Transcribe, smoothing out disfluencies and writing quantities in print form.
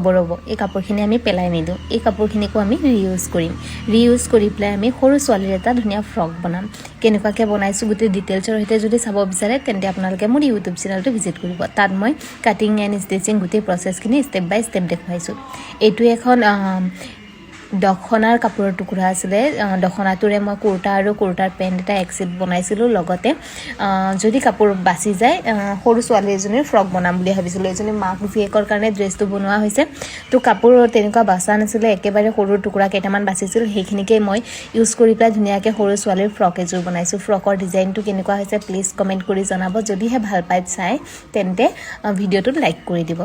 ৰ'ব এই কাপোৰখিনি আমি পেলাই নিদিওঁ এই কাপোৰখিনিকো আমি ৰিইউজ কৰিম ৰিইউজ কৰি পেলাই আমি সৰু ছোৱালীৰ এটা ধুনীয়া ফ্ৰক বনাম কেনেকুৱাকৈ বনাইছোঁ গোটেই ডিটেইলছৰ সৈতে যদি চাব বিচাৰে তেন্তে আপোনালোকে মোৰ ইউটিউব চেনেলটো ভিজিট কৰিব তাত মই কাটিং এণ্ড ষ্টিচিং গোটেই প্ৰচেছখিনি ষ্টেপ বাই ষ্টেপ দেখুৱাইছোঁ এইটো এখন দখনাৰ কাপোৰৰ টুকুৰা আছিলে দখনাটোৰে মই কুৰ্তা আৰু কুৰ্তাৰ পেণ্ট এটা এক্সিট বনাইছিলোঁ লগতে যদি কাপোৰ বাচি যায় সৰু ছোৱালী এজনীৰ ফ্ৰক বনাম বুলি ভাবিছিলোঁ এজনী মাক জীয়েকৰ কাৰণে ড্ৰেছটো বনোৱা হৈছে তো কাপোৰ তেনেকুৱা বাচা নাছিলে একেবাৰে সৰু টুকুৰা কেইটামান বাচিছিল সেইখিনিকে মই ইউজ কৰি পেলাই ধুনীয়াকৈ সৰু ছোৱালীৰ ফ্ৰক এযোৰ বনাইছোঁ ফ্ৰকৰ ডিজাইনটো কেনেকুৱা হৈছে প্লিজ কমেণ্ট কৰি জনাব যদিহে ভাল পাই চাই তেন্তে ভিডিঅ'টোত লাইক কৰি দিব